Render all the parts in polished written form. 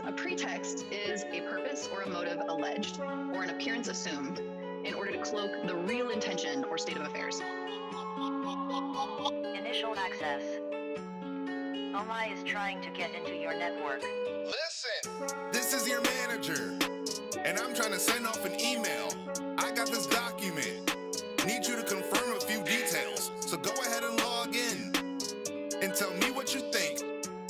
A pretext is a purpose or a motive alleged or an appearance assumed in order to cloak the real intention or state of affairs. Initial access. OMI is trying to get into your network. Listen, this is your manager, and I'm trying to send off an email. I got this document. Need you to confirm a few details. So go ahead and log in and tell me what you think.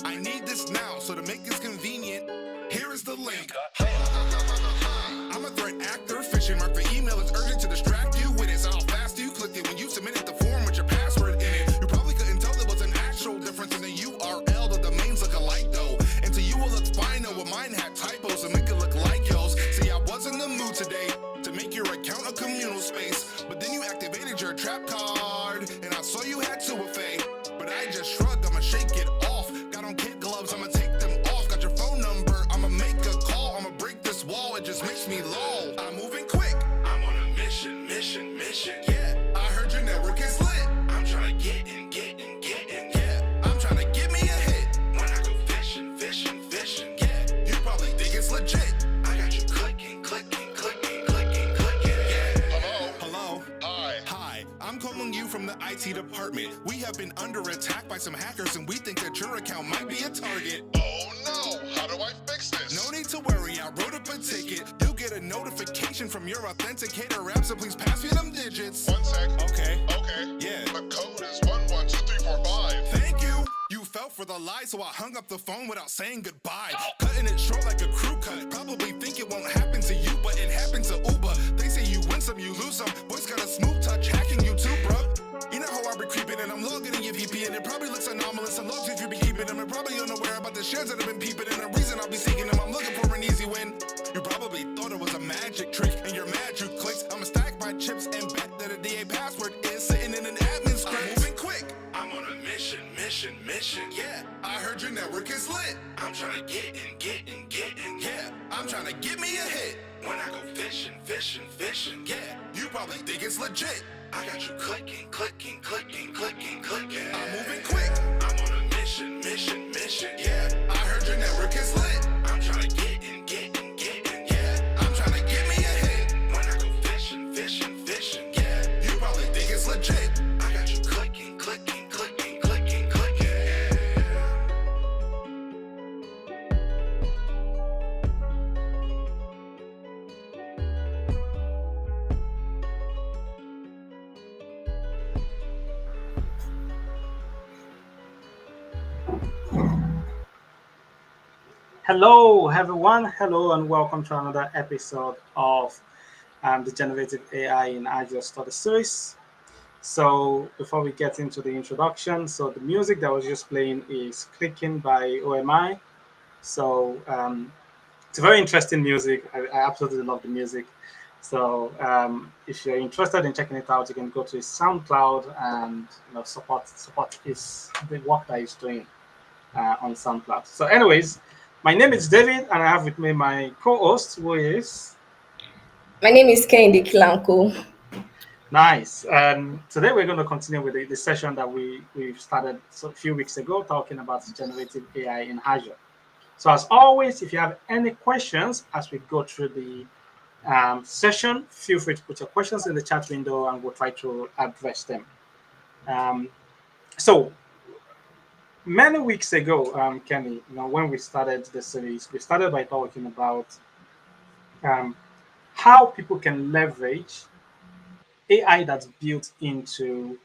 I need this now, so to make this convenient, here is the link. I'm a threat actor, fishing mark for email. It's urgent to distract you with it. So how fast you clicked it when you submitted the form with your password in it. You probably couldn't tell there was an actual difference in the URL. The domains look alike though. And to you it looks fine though, but mine had typos and make it look like yours. See, I was in the mood today to make your account a communal space. But then you activated your trap card, and I saw you had 2FA. But I just shrugged, I'ma shake it off. Got on kid gloves, I'ma take them off. Got your phone number, I'ma make a call. I'ma break this wall, it just makes me lol. I'm moving quick, I'm on a mission. Yeah, I heard your network is lit. I'm trying to get in. Yeah, I'm trying to get me a hit. When I go fishing. Yeah, you probably think it's legit. I got you clicking. Yeah. Hello. Hi. I'm calling you from the IT department. We have been under attack by some hackers, and we think that your account might be a target. Oh no, how do I fix this? No need to worry, I wrote up a ticket. You'll get a notification from your authenticator app, so please pass me them digits. 1 sec. Okay. Yeah. The code is 112345. Thank you. You fell for the lie, so I hung up the phone without saying goodbye. Cutting it short like a crew cut. Probably think it won't happen to you, but it happened to Uber. They say you win some, you lose some. Boys got a smooth touch hacking you too, bruh. You know how I be creeping and I'm logging in your VP, and it probably looks anomalous. The logs if you be keeping them, and probably unaware about the shares that have been peeping. And the reason I'll be seeking them, I'm looking for an easy win. You probably thought it was a magic trick, and you're mad you clicked. I'ma stack my chips and bet that a DA password is sitting in an admin script. I'm moving quick, I'm on a mission. Yeah, I heard your network is lit. I'm trying to get in. Yeah, I'm trying to get me a hit. When I go fishing. Yeah, you probably think it's legit. I got you clicking. I'm moving quick, I'm on a mission. Yeah, I heard your network is lit. I'm trying to get in. Yeah, I'm trying to get me a hit. When I go fishing. Yeah, you probably think it's legit. I got you clicking. Hello, everyone. Hello, and welcome to another episode of the Generative AI in Azure Study Series. So, before we get into the introduction, so the music that was just playing is Clicking by OMI. So, it's a very interesting music. I absolutely love the music. So, if you're interested in checking it out, you can go to his SoundCloud and support his the work that he's doing on SoundCloud. So, anyways. My name is David, and I have with me my co-host, who is... My name is Kendi Kilanko. Nice. Today we're going to continue with the session that we've started a few weeks ago, talking about generative AI in Azure. So as always, if you have any questions as we go through the session, feel free to put your questions in the chat window, and we'll try to address them. So many weeks ago, Kenny, when we started the series, we started by talking about how people can leverage AI that's built into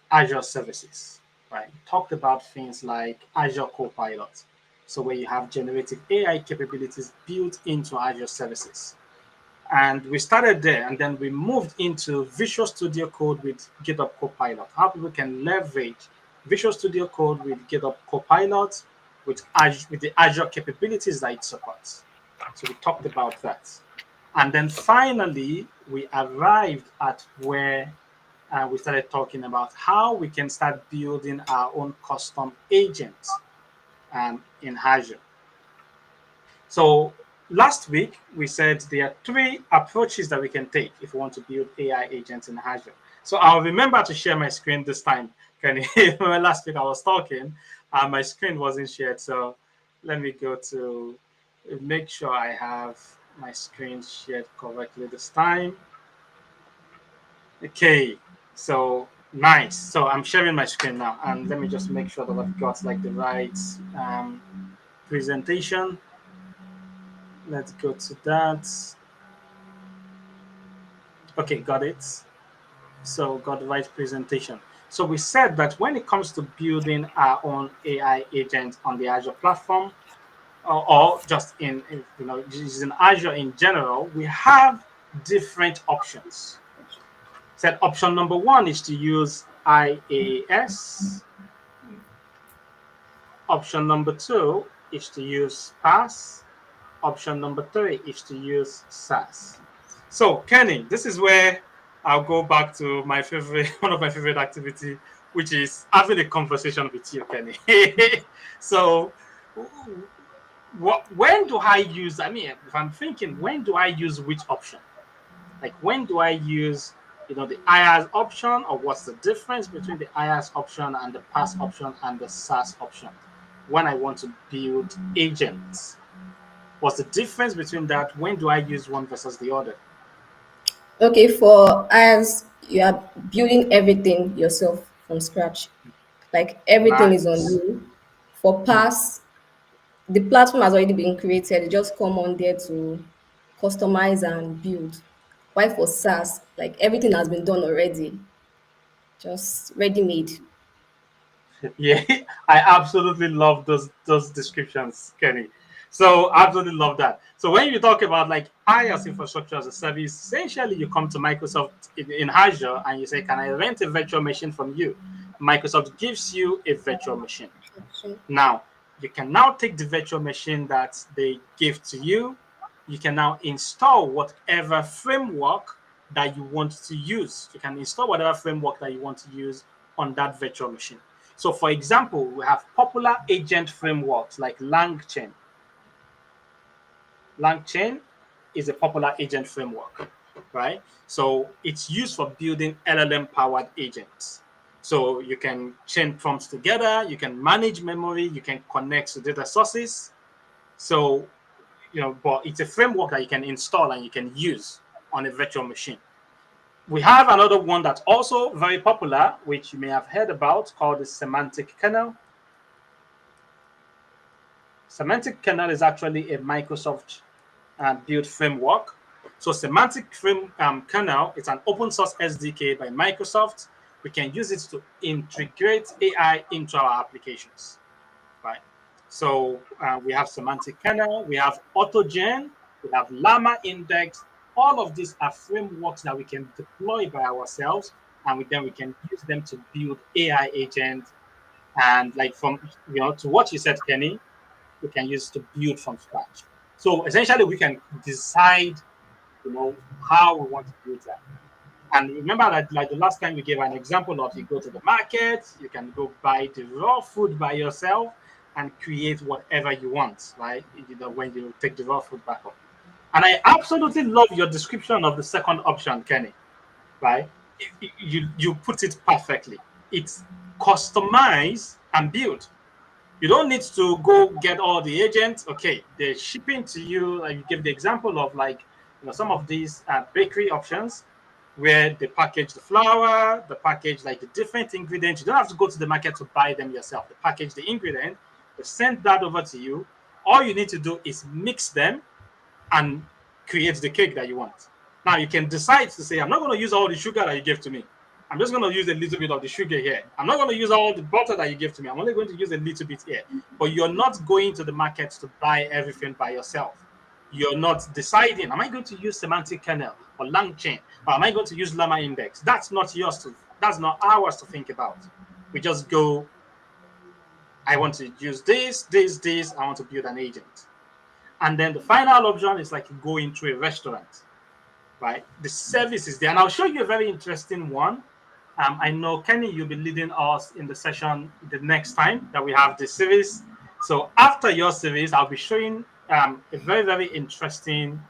Azure services, right? Talked about things like Azure Copilot, so where you have generative AI capabilities built into Azure services. And we started there, and then we moved into Visual Studio Code with GitHub Copilot, how people can leverage Visual Studio Code with GitHub Copilot with the Azure capabilities that it supports. So we talked about that. And then finally, we arrived at where we started talking about how we can start building our own custom agents in Azure. So last week, we said there are 3 approaches that we can take if we want to build AI agents in Azure. So I'll remember to share my screen this time. Can you remember last week I was talking, my screen wasn't shared. So let me go to Make sure I have my screen shared correctly this time. Okay, so nice. So I'm sharing my screen now, and let me just make sure that I've got like the right presentation. Let's go to that. Okay, got it. So got the right presentation. So we said that when it comes to building our own AI agent on the Azure platform, or just using Azure in general, we have different options. Said option number one is to use IaaS. Option number two is to use PaaS. Option number three is to use SaaS. So, Kenny, this is where I'll go back to my favorite, one of my favorite activity, which is having a conversation with you, Kenny. So, when do I use? I mean, if I'm thinking, when do I use which option? Like, when do I use, the IaaS option, or what's the difference between the IaaS option and the PaaS option and the SaaS option when I want to build agents? What's the difference between that? When do I use one versus the other? Okay, for as you are building everything yourself from scratch, like everything is on Nice. you. For Hmm. pass, the platform has already been created. You just come on there to customize and build. Why for SaaS, like everything has been done already, just ready made. Yeah, I absolutely love those descriptions, Kenny. So absolutely love that. So when you talk about like IaaS infrastructure as a service, essentially you come to Microsoft in Azure and you say, "Can I rent a virtual machine from you?" Microsoft gives you a virtual machine. Now, you can now take the virtual machine that they give to you. You can now install whatever framework that you want to use. You can install whatever framework that you want to use on that virtual machine. So, for example, we have popular agent frameworks like LangChain. LangChain is a popular agent framework, right? So it's used for building LLM powered agents. So you can chain prompts together, you can manage memory, you can connect to data sources. So, but it's a framework that you can install and you can use on a virtual machine. We have another one that's also very popular, which you may have heard about, called the semantic kernel. Semantic kernel is actually a Microsoft built framework. So semantic kernel is an open source SDK by Microsoft. We can use it to integrate AI into our applications, right? So we have semantic kernel, we have AutoGen, we have Llama Index. All of these are frameworks that we can deploy by ourselves, and then we can use them to build AI agents. And like from to what you said, Kenny, we can use to build from scratch. So essentially, we can decide, how we want to build that. And remember that, like the last time we gave an example of, you go to the market, you can go buy the raw food by yourself and create whatever you want, right? When you take the raw food back home. And I absolutely love your description of the second option, Kenny, right? You put it perfectly. It's customize and build. You don't need to go get all the agents. Okay, they're shipping to you. Like you give the example of like some of these bakery options where they package the flour, the package like the different ingredients. You don't have to go to the market to buy them yourself. They package the ingredient, they send that over to you. All you need to do is mix them and create the cake that you want. Now you can decide to say, I'm not going to use all the sugar that you gave to me. I'm just going to use a little bit of the sugar here. I'm not going to use all the butter that you gave to me. I'm only going to use a little bit here. But you're not going to the market to buy everything by yourself. You're not deciding, am I going to use semantic kernel or LangChain, or am I going to use Llama Index? That's not yours to. That's not ours to think about. We just go, I want to use this. I want to build an agent. And then the final option is like you go into a restaurant, right? The service is there. And I'll show you a very interesting one. I know, Kenny, you'll be leading us in the session the next time that we have this series. So after your series, I'll be showing a very, very interesting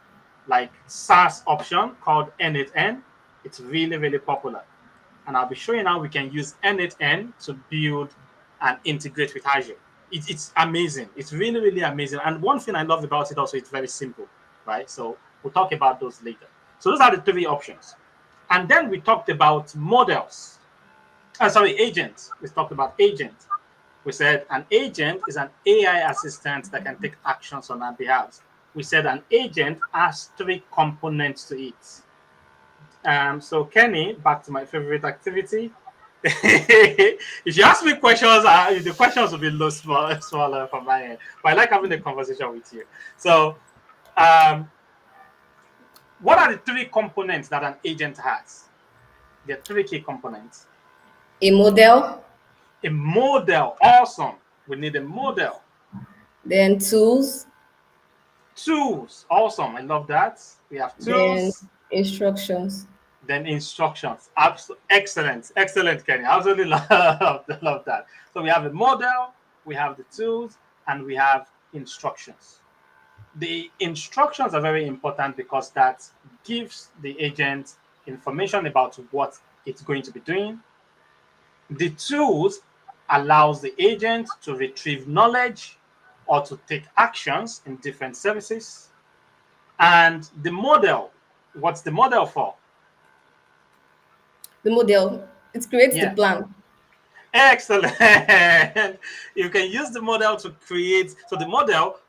like SaaS option called N8N. It's really, really popular. And I'll be showing how we can use N8N to build and integrate with Azure. It's amazing. It's really, really amazing. And one thing I love about it also, it's very simple, right? So we'll talk about those later. So those are the three options. And then we talked about models. Sorry, agents. We talked about agent. We said an agent is an AI assistant that can take actions on our behalf. We said an agent has three components to it. So Kenny, back to my favorite activity. If you ask me questions, the questions will be low, smaller from my end. But I like having a conversation with you. So, um, what are the three components that an agent has? There are three key components. A model, A model, awesome. We need a model. then tools, Tools, awesome. I love that. We have then tools, instructions. then instructions. Excellent, excellent, Kenny. I absolutely love that. So we have the model, we have the tools, and we have instructions. The instructions are very important because that gives the agent information about what it's going to be doing. The tools allows the agent to retrieve knowledge or to take actions in different services. And the model, what's the model for? The model, it creates the Yeah, plan. excellent. You can use the model to create. So the model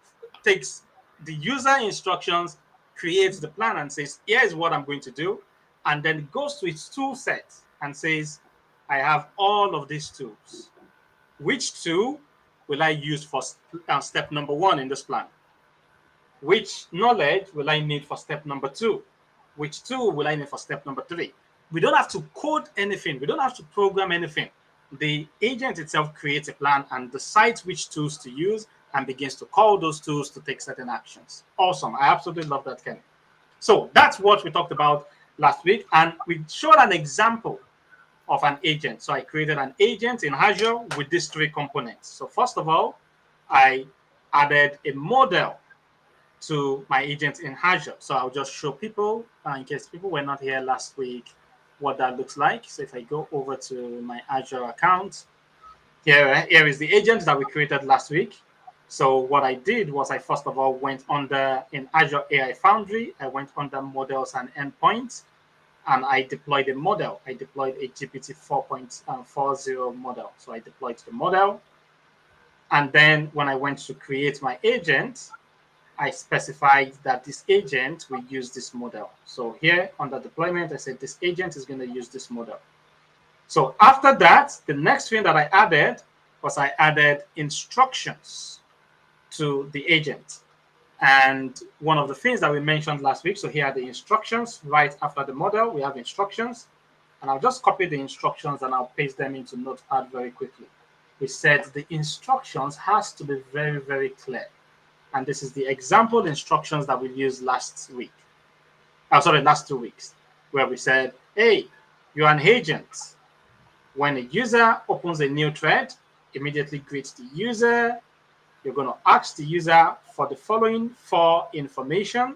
takes the user instructions, creates the plan, and says, "Here is what I'm going to do," and then it goes to its tool set and says, "I have all of these tools. Which tool will I use for step number one in this plan? Which knowledge will I need for step number two? Which tool will I need for step number three?" We don't have to code anything. We don't have to program anything. The agent itself creates a plan and decides which tools to use and begins to call those tools to take certain actions. Awesome. I absolutely love that, Kenny. So that's what we talked about last week. And we showed an example of an agent. So I created an agent in Azure with these three components. So first of all, I added a model to my agent in Azure. So I'll just show people, in case people were not here last week, what that looks like. So if I go over to my Azure account, here is the agent that we created last week. So what I did was I first of all went under in Azure AI Foundry, I went under models and endpoints, and I deployed a model. I deployed a GPT 4.40 model. So I deployed the model. And then when I went to create my agent, I specified that this agent will use this model. So here under deployment, I said this agent is going to use this model. So after that, the next thing that I added was I added instructions to the agent. And one of the things that we mentioned last week, so here are the instructions. Right after the model, we have instructions. And I'll just copy the instructions and I'll paste them into Notepad very quickly. We said the instructions has to be very, very clear. And this is the example instructions that we used last week. Last 2 weeks, where we said, hey, you're an agent. When a user opens a new thread, immediately greet the user. You're going to ask the user for the following four information.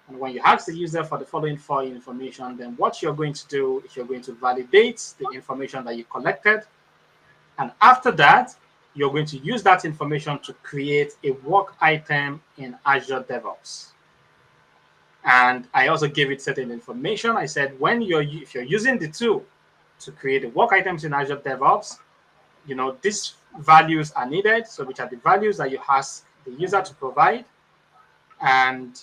And when you ask the user for the following four information, then what you're going to do is you're going to validate the information that you collected. And after that, you're going to use that information to create a work item in Azure DevOps. And I also gave it certain information. I said, if you're using the tool to create the work items in Azure DevOps, these values are needed. So which are the values that you ask the user to provide. And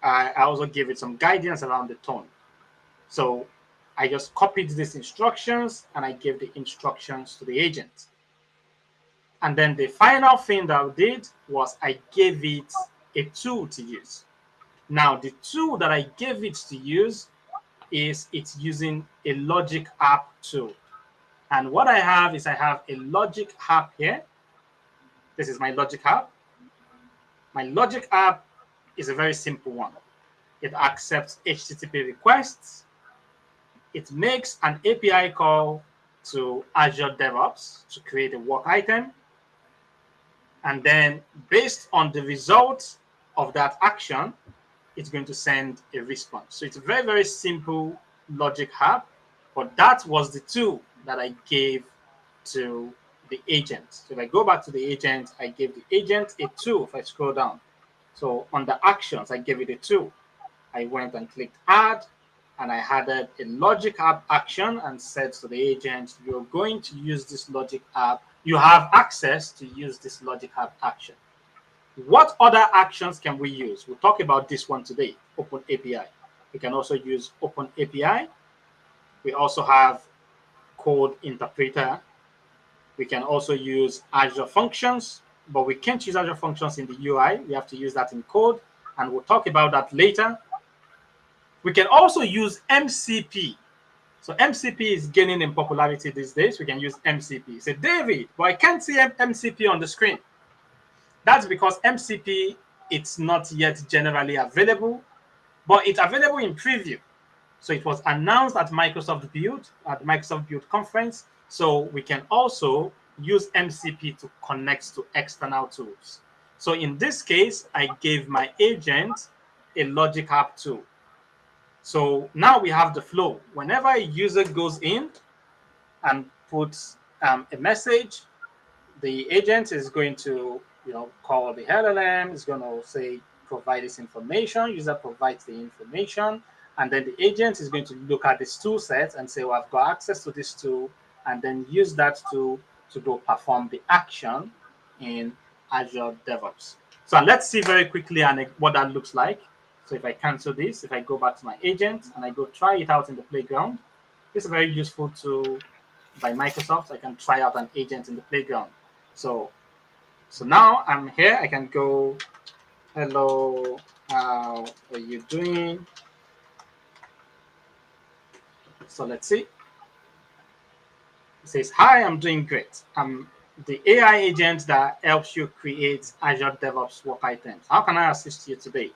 I also gave it some guidance around the tone. So I just copied these instructions and I gave the instructions to the agent. And then the final thing that I did was I gave it a tool to use. Now, the tool that I gave it to use it's using a logic app tool. And what I have is I have a logic app here. This is my logic app. My logic app is a very simple one. It accepts HTTP requests. It makes an API call to Azure DevOps to create a work item. And then based on the result of that action, it's going to send a response. So it's a very, very simple logic app, but that was the tool that I gave to the agent. So if I go back to the agent, I gave the agent a 2 if I scroll down. So under actions, I gave it a 2. I went and clicked add, and I added a logic app action and said to the agent, you're going to use this logic app. You have access to use this logic app action. What other actions can we use? We'll talk about this one today, Open API. We can also use Open API. We also have code interpreter. We can also use Azure Functions, but we can't use Azure Functions in the UI. We have to use that in code, and we'll talk about that later. We can also use MCP. So MCP is gaining in popularity these days. We can use MCP. Say, David, but I can't see MCP on the screen. That's because MCP, it's not yet generally available, but it's available in preview. So it was announced at Microsoft Build, at the Microsoft Build conference. So we can also use MCP to connect to external tools. So in this case, I gave my agent a logic app tool. So now we have the flow. Whenever a user goes in and puts a message, the agent is going to, call the LLM. Is going to say provide this information. User provides the information, and then the agent is going to look at this tool set and say, well, I've got access to this tool, and then use that tool to go perform the action in Azure DevOps. So let's see very quickly what that looks like. So if I cancel this, if I go back to my agent and I go try it out in the playground, this is very useful tool by Microsoft. I can try out an agent in the playground. So now I'm here. I can go, hello, how are you doing? So let's see. It says, hi, I'm doing great. I'm the AI agent that helps you create Azure DevOps work items. How can I assist you today?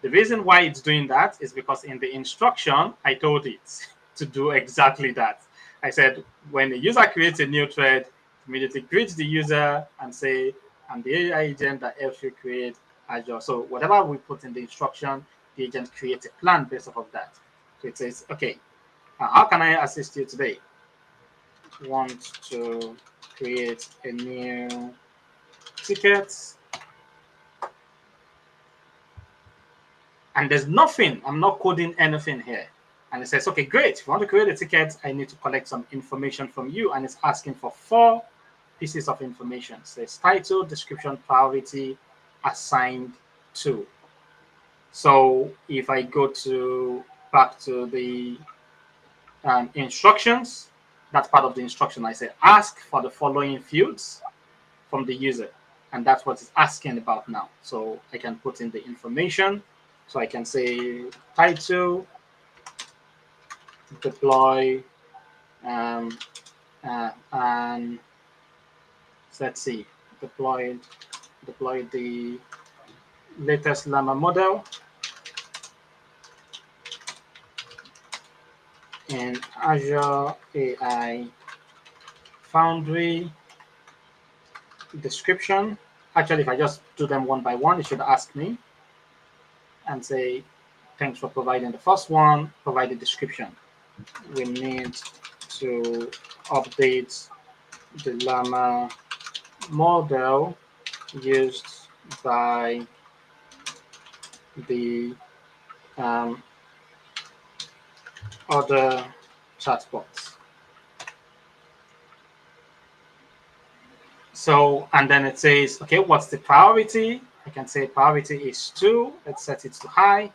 The reason why it's doing that is because in the instruction, I told it to do exactly that. I said, when the user creates a new thread, immediately greet the user and say, I'm the AI agent that helps you create Azure. So whatever we put in the instruction, the agent creates a plan based off of that. So it says, okay, how can I assist you today? Want to create a new ticket. And there's nothing, I'm not coding anything here. And it says, okay, great. If you want to create a ticket, I need to collect some information from you. And it's asking for 4 pieces of information. It says title, description, priority, assigned to. So if I go back to the instructions, that's part of the instruction. I said, ask for the following fields from the user. And that's what it's asking about now. So I can put in the information. So I can say title, deploy, and let's see, deploy the latest Llama model in Azure AI Foundry. Description. Actually, if I just do them one by one, it should ask me and say, thanks for providing the first one, provide the description. We need to update the Llama model used by the other chatbots. So, and then it says, okay, what's the priority? I can say priority is 2. Let's set it to high.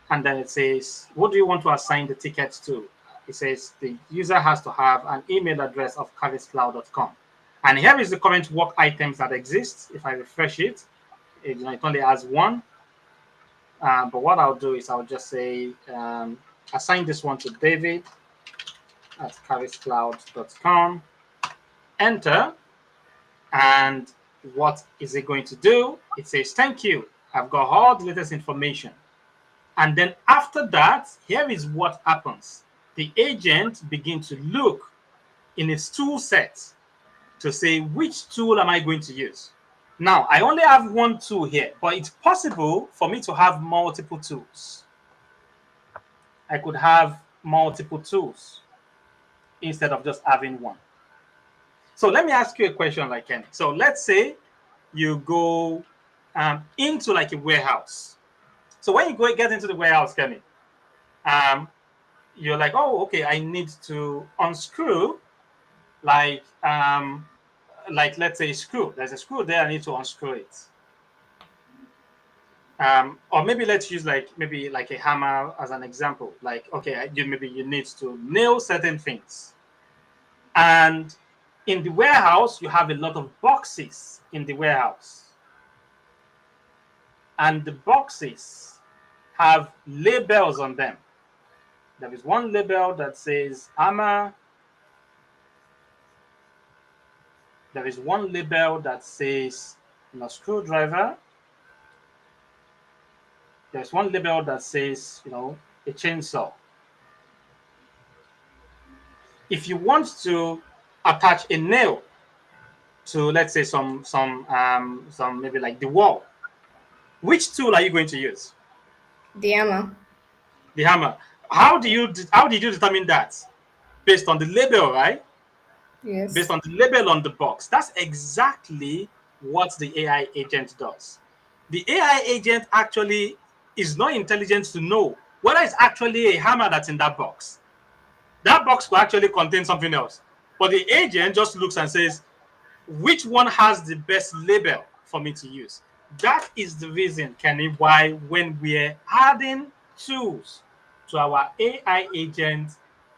And then it says, what do you want to assign the tickets to? It says the user has to have an email address of cariscloud.com. And here is the current work items that exist. If I refresh it, it only has 1. But what I'll do is I'll just say, assign this one to David at cariscloud.com. Enter. And what is it going to do? It says, thank you. I've got all the latest information. And then after that, here is what happens. The agent begins to look in its tool set to say, which tool am I going to use? Now, I only have 1 tool here, but it's possible for me to have multiple tools. I could have multiple tools instead of just having 1. So let me ask you a question, like Kenny. So let's say you go into like a warehouse. So when you go get into the warehouse, Kenny, um, you're like, oh, okay, I need to unscrew like let's say a screw. There's a screw there. I need to unscrew it. Or maybe let's use like maybe like a hammer as an example. Like, okay, maybe you need to nail certain things. And in the warehouse, you have a lot of boxes in the warehouse. And the boxes have labels on them. There is one label that says hammer. There is one label that says screwdriver. There's one label that says a chainsaw. If you want to attach a nail to, let's say, some maybe like the wall, which tool are you going to use? The hammer. The hammer. How did you determine that? Based on the label, right? Based Yes. on the label on the box. That's exactly what the AI agent does. The AI agent actually is not intelligent to know whether it's actually a hammer that's in that box. That box could actually contain something else. But the agent just looks and says, which one has the best label for me to use? That is the reason, Kenny, why when we're adding tools to our AI agent,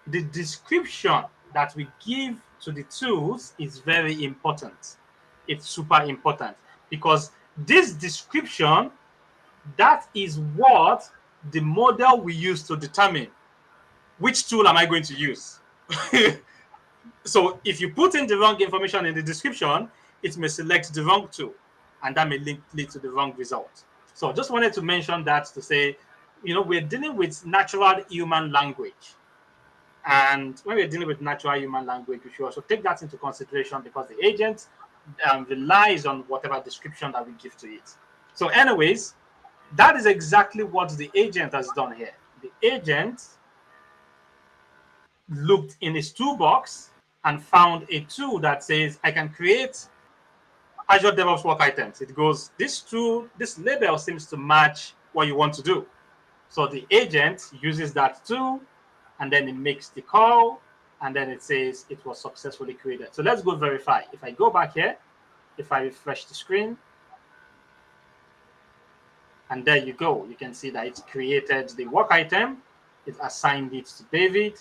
the description that we give to the tools is very important. It's super important because this description, that is what the model we use to determine which tool am I going to use. So if you put in the wrong information in the description, it may select the wrong tool, and that may lead to the wrong result. So just wanted to mention that to say, we're dealing with natural human language. And when we're dealing with natural human language, we should also take that into consideration because the agent relies on whatever description that we give to it. So anyways, that is exactly what the agent has done here. The agent looked in his toolbox and found a tool that says I can create Azure DevOps work items. It goes, this label seems to match what you want to do. So the agent uses that tool and then it makes the call and then it says it was successfully created. So let's go verify. If I go back here, if I refresh the screen, and there you go, you can see that it created the work item, it assigned it to David,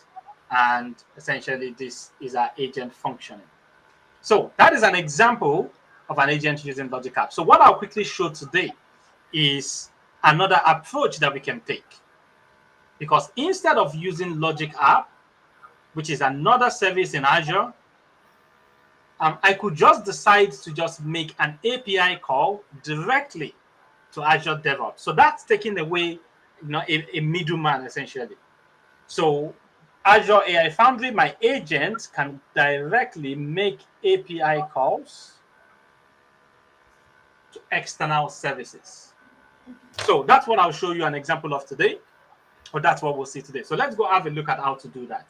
and essentially this is our agent functioning. So that is an example of an agent using Logic App. So what I'll quickly show today is another approach that we can take. Because instead of using Logic App, which is another service in Azure, I could just decide to just make an API call directly to Azure DevOps. So that's taking away a middleman essentially. So Azure AI Foundry, my agent can directly make API calls to external services. So that's what I'll show you an example of today, or that's what we'll see today. So let's go have a look at how to do that.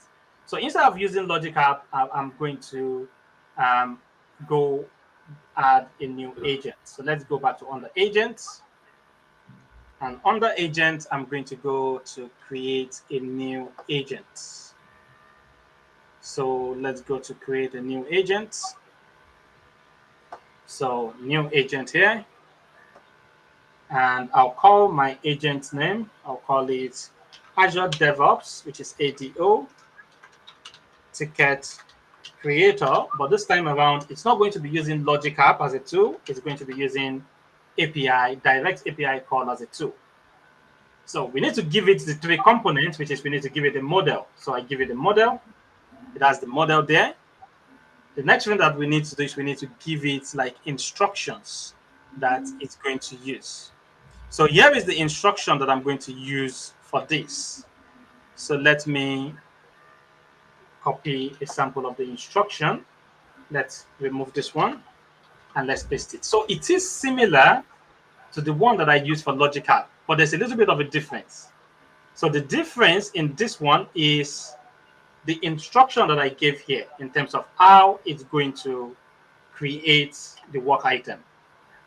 So instead of using Logic App, I'm going to go add a new agent. So let's go back to under agents. And under agent, I'm going to go to create a new agent. So let's go to create a new agent. So new agent here. And I'll call my agent name. I'll call it Azure DevOps, which is ADO, ticket creator. But this time around, it's not going to be using Logic App as a tool. It's going to be using API, direct API call as a tool. So we need to give it the three components, which is we need to give it a model. So I give it a model. It has the model there. The next thing that we need to do is we need to give it like instructions that it's going to use. So here is the instruction that I'm going to use for this. So let me copy a sample of the instruction. Let's remove this one and let's paste it. So it is similar to the one that I use for Logic App, but there's a little bit of a difference. So the difference in this one is the instruction that I gave here in terms of how it's going to create the work item.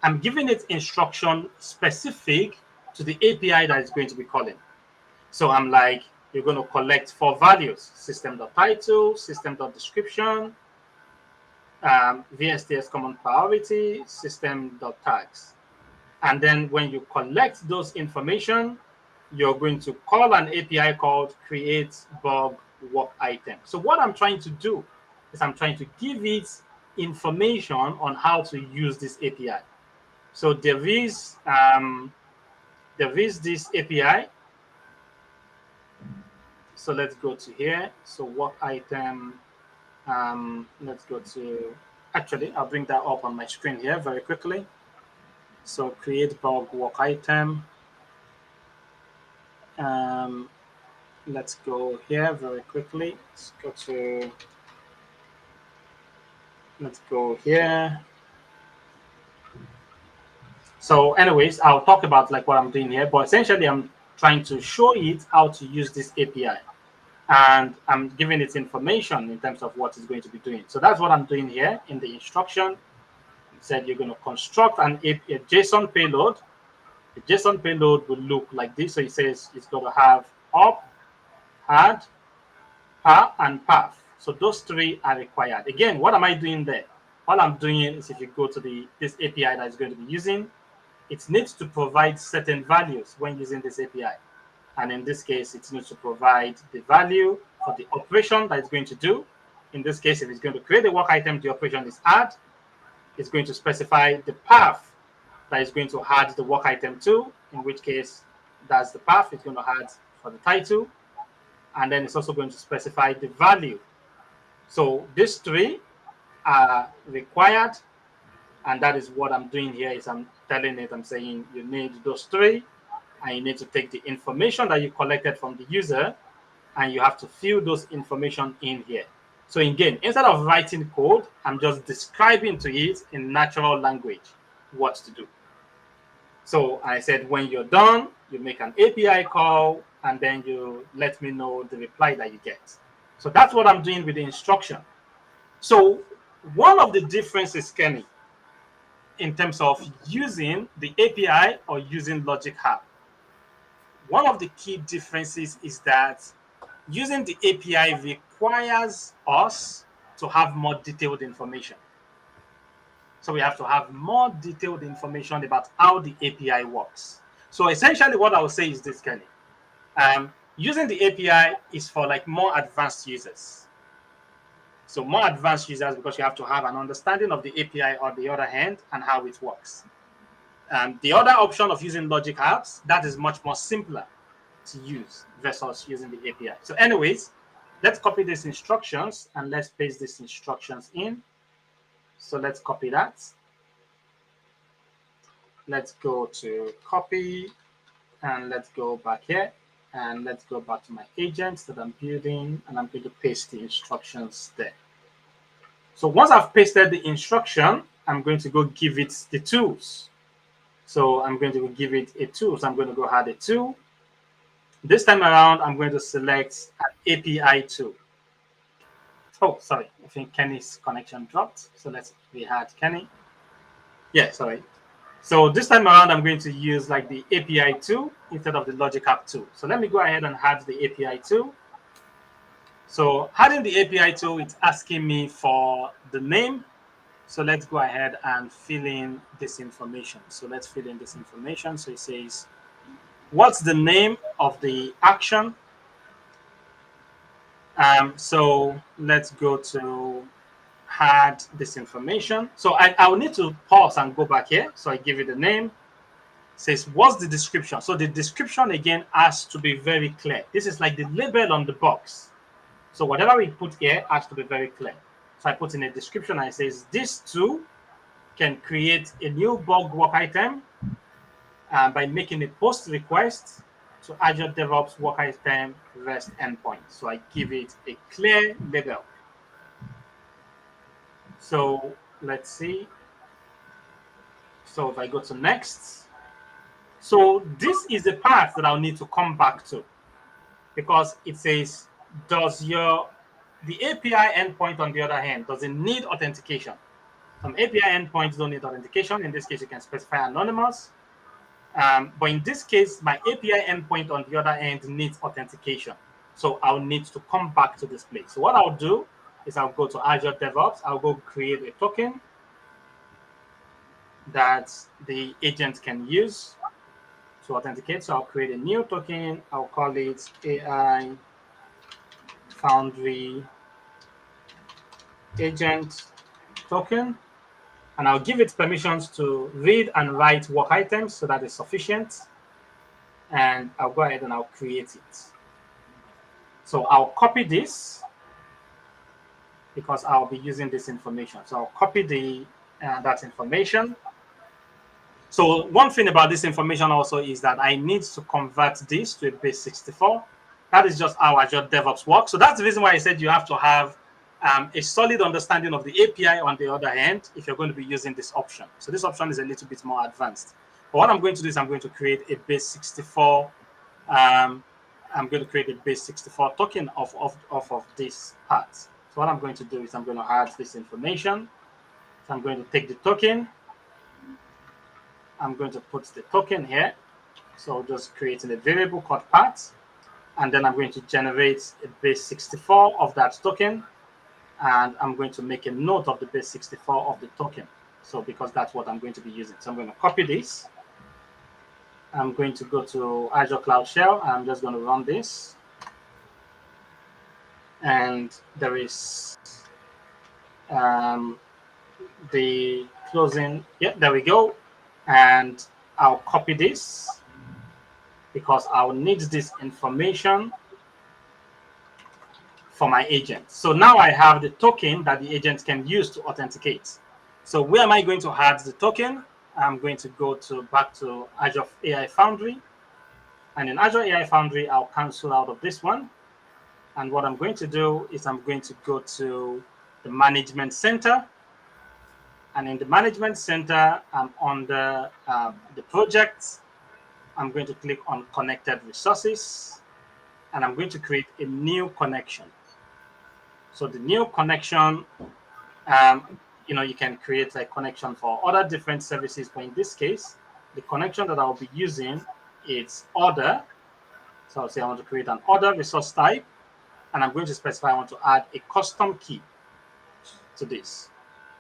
I'm giving it instruction specific to the API that is going to be calling. So I'm like, you're going to collect 4 values: system.title, system.description, VSTS common priority, system.tags. And then when you collect those information, you're going to call an API called create bug work item. So what I'm trying to do is I'm trying to give it information on how to use this API. So there is this API. So let's go to here. So work item. Let's go to, actually, I'll bring that up on my screen here very quickly. So create bug work item. Let's go here very quickly. Let's go here. So anyways, I'll talk about like what I'm doing here, but essentially I'm trying to show it how to use this API. And I'm giving it information in terms of what it's going to be doing. So that's what I'm doing here in the instruction. It said you're going to construct a JSON payload. The JSON payload will look like this. So it says it's going to have up, add, and path. So those 3 are required. Again, what am I doing there? All I'm doing is, if you go to this API that is going to be using, it needs to provide certain values when using this API. And in this case, it needs to provide the value for the operation that it's going to do. In this case, if it's going to create a work item, the operation is add. It's going to specify the path that is going to add the work item to, in which case that's the path it's going to add for the title. And then it's also going to specify the value. So these 3 are required. And that is what I'm doing here is I'm telling it, I'm saying you need those 3. And you need to take the information that you collected from the user and you have to fill those information in here. So again, instead of writing code, I'm just describing to it in natural language what to do. So I said, when you're done, you make an API call and then you let me know the reply that you get. So that's what I'm doing with the instruction. So one of the differences, Kenny, in terms of using the API or using Logic Hub, one of the key differences is that using the API requires us to have more detailed information. So we have to have more detailed information about how the API works. So essentially what I would say is this, Kenny. Using the API is for like more advanced users. So more advanced users, because you have to have an understanding of the API on the other hand and how it works. The other option of using Logic Apps, that is much more simpler to use versus using the API. So anyways, let's copy these instructions and let's paste these instructions in. So let's copy that. Let's go to copy and let's go back here and let's go back to my agents that I'm building and I'm going to paste the instructions there. So once I've pasted the instruction, I'm going to go give it the tools. So I'm going to give it a tool. So I'm going to go add a tool. This time around, I'm going to select an API tool. Oh, sorry. I think Kenny's connection dropped. So let's re-add Kenny. Yeah, sorry. So this time around, I'm going to use like the API tool instead of the Logic App tool. So let me go ahead and add the API tool. So adding the API tool, it's asking me for the name. So let's go ahead and fill in this information. So let's fill in this information. So it says, what's the name of the action? So let's go to add this information. So I will need to pause and go back here. So I give it a name. It says, what's the description? So the description again has to be very clear. This is like the label on the box. So whatever we put here has to be very clear. So I put in a description and it says, this tool can create a new bug work item by making a post request to Azure DevOps work item REST endpoint. So I give it a clear label. So let's see. So if I go to next. So this is the part that I'll need to come back to because it says, does your The API endpoint, on the other hand, doesn't need authentication. Some API endpoints don't need authentication. In this case, you can specify anonymous. But in this case, my API endpoint, on the other hand, needs authentication. So I'll need to come back to this place. So what I'll do is I'll go to Azure DevOps. I'll go create a token that the agent can use to authenticate. So I'll create a new token. I'll call it AI Foundry Agent Token. And I'll give it permissions to read and write work items, so that is sufficient. And I'll go ahead and I'll create it. So I'll copy this because I'll be using this information. So I'll copy that information. So one thing about this information also is that I need to convert this to a base 64. That is just how Azure DevOps works. So that's the reason why I said you have to have a solid understanding of the API on the other hand if you're going to be using this option. So this option is a little bit more advanced. But what I'm going to do is I'm going to create a base 64. I'm going to create a base 64 token off of this part. So what I'm going to do is I'm going to add this information. So I'm going to take the token. I'm going to put the token here. So just creating a variable called part. And then I'm going to generate a base 64 of that token. And I'm going to make a note of the base 64 of the token. So because that's what I'm going to be using. So I'm going to copy this. I'm going to go to Azure Cloud Shell. And I'm just going to run this. And there is the closing. Yeah, there we go. And I'll copy this because I'll need this information for my agent. So now I have the token that the agent can use to authenticate. So where am I going to add the token? I'm going to go back to Azure AI Foundry. And in Azure AI Foundry, I'll cancel out of this one. And what I'm going to do is I'm going to go to the Management Center. And in the Management Center, I'm under the project. I'm going to click on Connected Resources. And I'm going to create a new connection. So the new connection, you can create a connection for other different services. But in this case, the connection that I'll be using is order. So I'll say I want to create an order resource type. And I'm going to specify I want to add a custom key to this.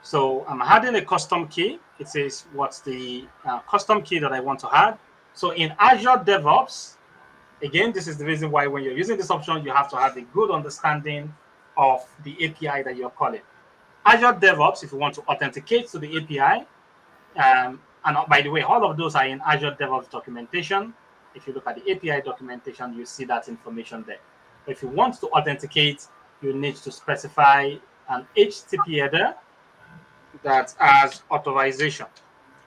So I'm adding a custom key. It says what's the custom key that I want to add. So in Azure DevOps, again, this is the reason why when you're using this option, you have to have a good understanding of the API that you're calling. Azure DevOps, if you want to authenticate to the API, and by the way, all of those are in Azure DevOps documentation. If you look at the API documentation, you see that information there. But if you want to authenticate, you need to specify an HTTP header that has authorization.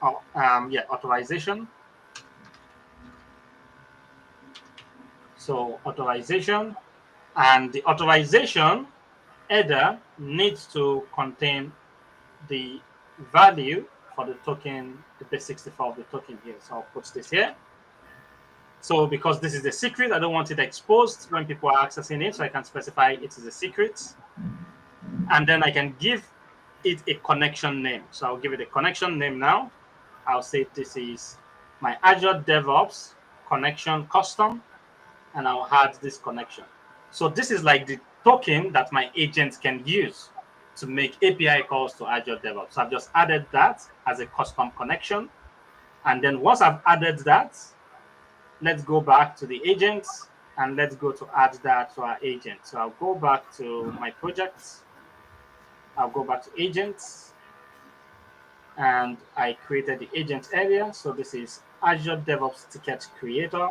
Authorization. So authorization, and the authorization header needs to contain the value for the token, the base 64 of the token here. So I'll put this here. So because this is a secret, I don't want it exposed when people are accessing it. So I can specify it is a secret. And then I can give it a connection name. So I'll give it a connection name now. I'll say this is my Azure DevOps connection custom. And I'll add this connection. So this is like the token that my agent can use to make API calls to Azure DevOps. So I've just added that as a custom connection. And then once I've added that, let's go back to the agents and let's go to add that to our agent. So I'll go back to my projects. I'll go back to agents. And I created the agent area. So this is Azure DevOps Ticket Creator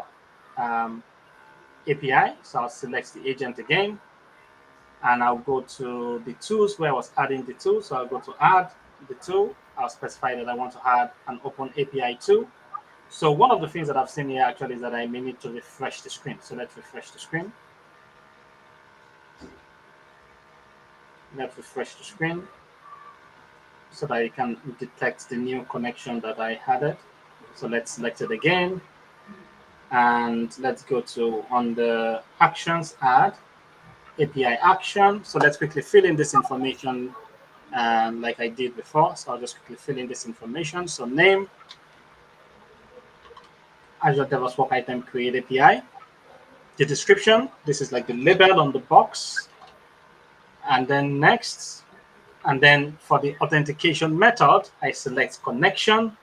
API. So I'll select the agent again. And I'll go to the tools where I was adding the tool. So I'll go to add the tool. I'll specify that I want to add an open API tool. So one of the things that I've seen here actually is that I may need to refresh the screen. So let's refresh the screen. Let's refresh the screen so that you can detect the new connection that I added. So let's select it again. And let's go to on the actions add. API action. So let's quickly fill in this information like I did before. So I'll just quickly fill in this information. So name, Azure DevOps Work Item Create API. The description, this is like the label on the box. And then next, and then for the authentication method, I select connection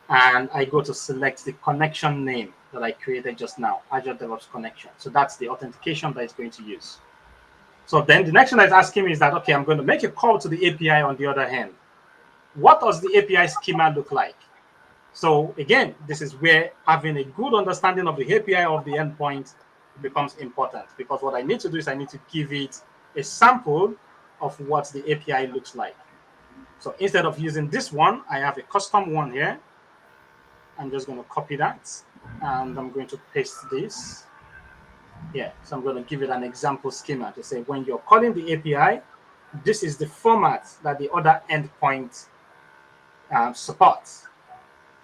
and I go to select the connection name that I created just now, Azure DevOps Connection. So that's the authentication that it's going to use. So then the next one that's asking me is that, okay, I'm going to make a call to the API on the other hand. What does the API schema look like? So again, this is where having a good understanding of the API of the endpoint becomes important, because what I need to do is I need to give it a sample of what the API looks like. So instead of using this one, I have a custom one here. I'm just going to copy that and I'm going to paste this. Yeah, so I'm going to give it an example schema to say when you're calling the API, this is the format that the other endpoint supports.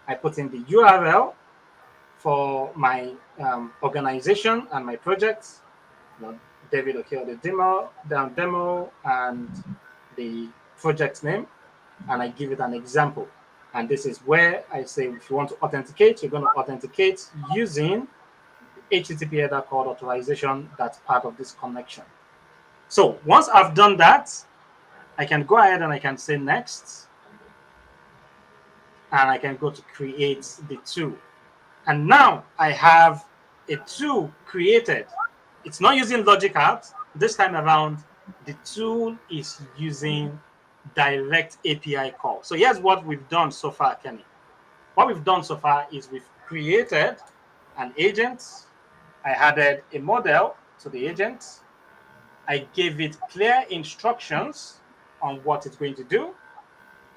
I put in the URL for my organization and my project, David Okel, the demo, and the project name, and I give it an example. And this is where I say if you want to authenticate, you're going to authenticate using HTTP header code authorization that's part of this connection. So once I've done that, I can go ahead and I can say next, and I can go to create the tool. And now I have a tool created. It's not using Logic Apps. This time around, the tool is using direct API call. So here's what we've done so far, Kenny. What we've done so far is we've created an agent. I added a model to the agent. I gave it clear instructions on what it's going to do.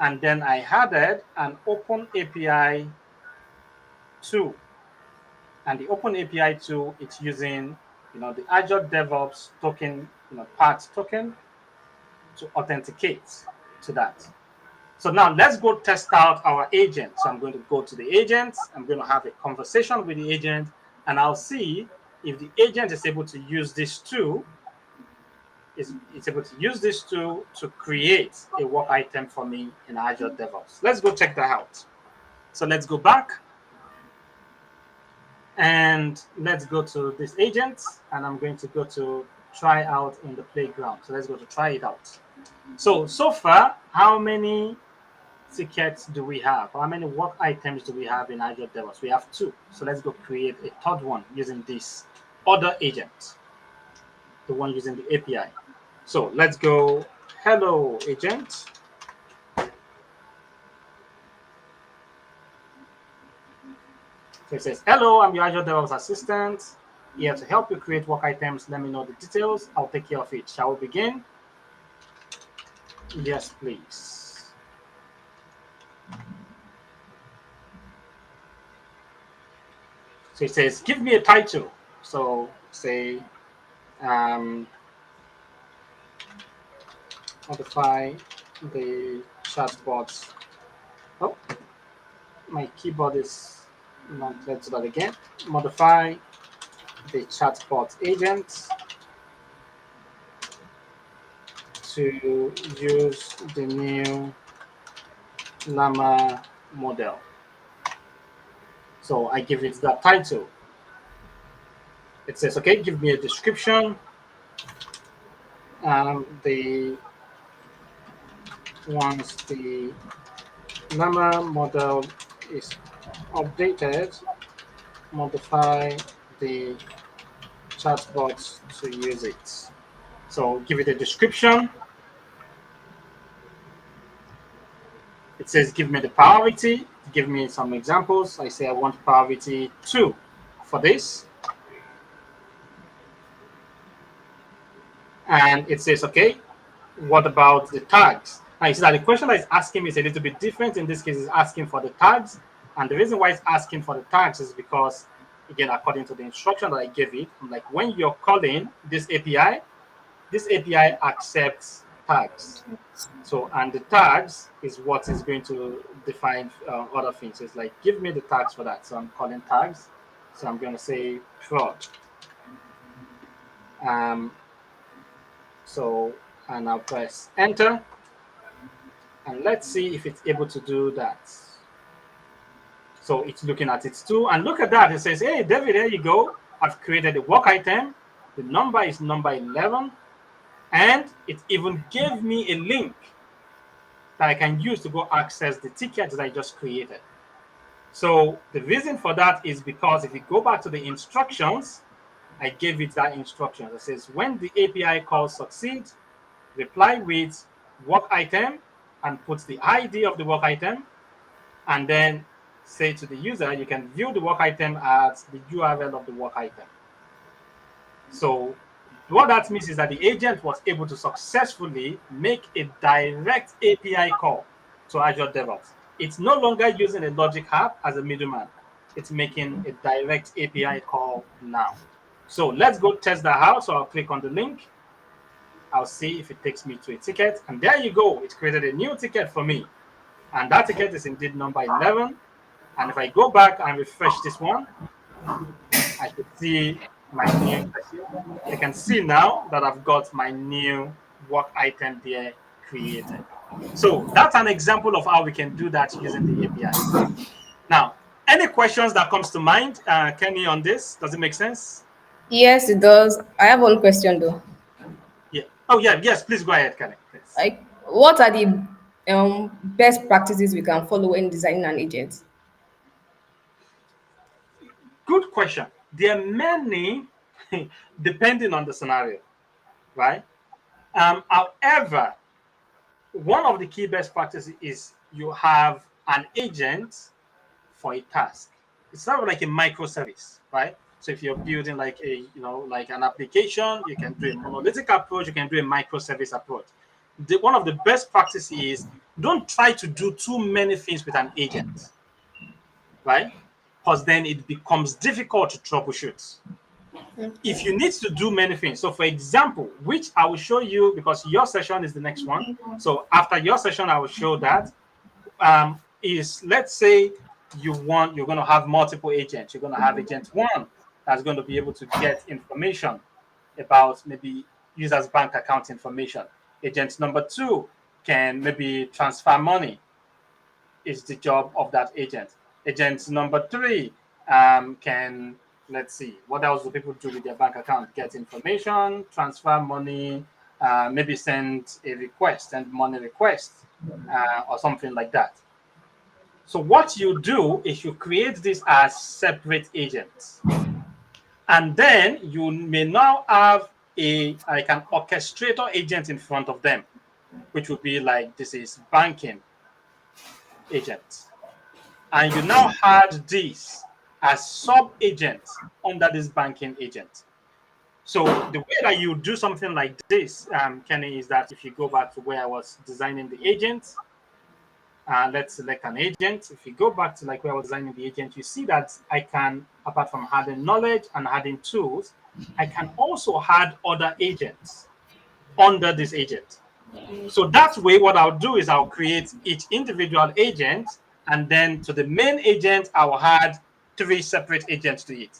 And then I added an open API tool. And the open API tool, it's using the Azure DevOps token, part token to authenticate to that. So now let's go test out our agent. So I'm going to go to the agent. I'm going to have a conversation with the agent, and I'll see if the agent is able to use this tool. It's able to use this tool to create a work item for me in Azure DevOps. Let's go check that out. So let's go back. And let's go to this agent, and I'm going to go to try out in the playground. So let's go to try it out. So far, how many tickets do we have? How many work items do we have in Azure DevOps? We have 2. So let's go create a third one using this other agent, the one using the API. So let's go, hello agent. So it says, hello, I'm your Azure DevOps assistant. Here to help you create work items. Let me know the details. I'll take care of it. Shall we begin? Yes, please. So it says, give me a title. So say, modify the chatbot. Oh, my keyboard is not. Let's do that again. Modify the chatbot agent to use the new Llama model. So I give it that title. It says, okay, give me a description. Once the Llama model is updated, modify the chatbot to use it. So give it a description. It says, give me the priority. Give me some examples. I say I want priority 2 for this. And it says, okay, what about the tags? Now you see that the question that it's asking me is a little bit different. In this case, it's asking for the tags. And the reason why it's asking for the tags is because, again, according to the instruction that I gave it, like when you're calling this API accepts tags. So, and the tags is what is going to define other things. It's like, give me the tags for that. So I'm calling tags. So I'm going to say prod. So, and I'll press enter, and let's see if it's able to do that. So it's looking at it too, and look at that. It says, "Hey, David, there you go. I've created a work item. The number is number 11, and it even gave me a link that I can use to go access the ticket that I just created." So the reason for that is because if you go back to the instructions, I gave it that instruction that says when the API call succeeds, reply with work item and put the ID of the work item, and then say to the user, you can view the work item at the URL of the work item. So what that means is that the agent was able to successfully make a direct API call to Azure DevOps. It's no longer using a logic app as a middleman. It's making a direct API call now. So let's go test that out. So I'll click on the link. I'll see if it takes me to a ticket. And there you go. It created a new ticket for me. And that ticket is indeed number 11. And if I go back and refresh this one, I should see my new session. I can see now that I've got my new work item there created. So that's an example of how we can do that using the APIs. Now, any questions that comes to mind, Kenny, on this? Does it make sense? Yes, it does. I have one question though. Yeah. Oh, yeah. Yes, please go ahead, Kenny. Please. Like, what are the best practices we can follow when designing an agent? Good question. There are many, depending on the scenario, right? However, one of the key best practices is you have an agent for a task. It's not like a microservice, right? So if you're building like like an application, you can do a monolithic approach, you can do a microservice approach. One of the best practices is don't try to do too many things with an agent, right? Because then it becomes difficult to troubleshoot. If you need to do many things, so for example, which I will show you because your session is the next one. So after your session, I will show that is let's say you're going to have multiple agents. You're going to have agent one that's going to be able to get information about maybe users' bank account information. Agent number two can maybe transfer money, is the job of that agent. Agent number three can, let's see, what else do people do with their bank account? Get information, transfer money, maybe send a request, send money request, or something like that. So what you do is you create this as separate agents. And then you may now have a like an orchestrator agent in front of them, which would be like this is banking agent. And you now had this as sub-agents under this banking agent. So the way that you do something like this, Kenny, is that if you go back to where I was designing the agent, let's select an agent. If you go back to like where I was designing the agent, you see that I can, apart from adding knowledge and adding tools, I can also add other agents under this agent. So that way, what I'll do is I'll create each individual agent, and then to the main agent, I'll add three separate agents to it.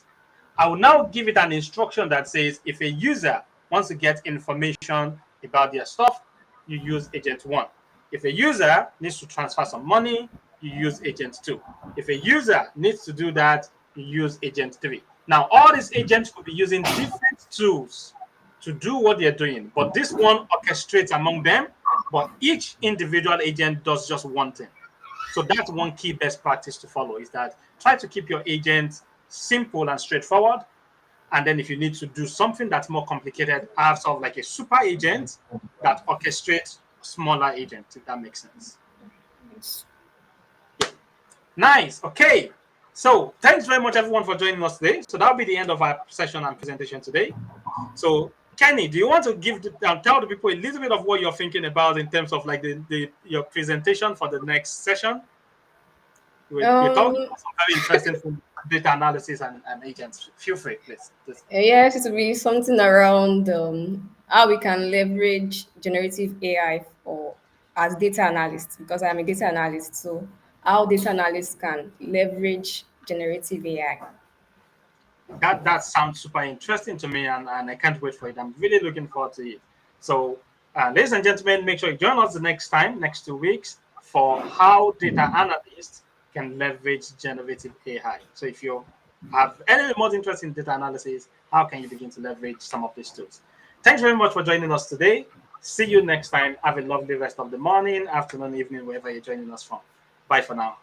I will now give it an instruction that says if a user wants to get information about their stuff, you use agent one. If a user needs to transfer some money, you use agent two. If a user needs to do that, you use agent three. Now, all these agents could be using different tools to do what they're doing, but this one orchestrates among them, but each individual agent does just one thing. So that's one key best practice to follow is that try to keep your agent simple and straightforward. And then if you need to do something that's more complicated, have sort of like a super agent that orchestrates smaller agents, if that makes sense. Nice. Okay. So thanks very much, everyone, for joining us today. So that'll be the end of our session and presentation today. So Kenny, do you want to tell the people a little bit of what you're thinking about in terms of like your presentation for the next session? We're talking Um, about some very interesting things, data analysis and agents. Feel free, please. yes, it will be something around how we can leverage generative AI for as data analysts because I'm a data analyst. So how data analysts can leverage generative AI. That sounds super interesting to me, and I can't wait for it. I'm really looking forward to it. So, ladies and gentlemen, make sure you join us the next time, next 2 weeks, for how data analysts can leverage generative AI. So, if you have any more interest in data analysis, how can you begin to leverage some of these tools? Thanks very much for joining us today. See you next time. Have a lovely rest of the morning, afternoon, evening, wherever you're joining us from. Bye for now.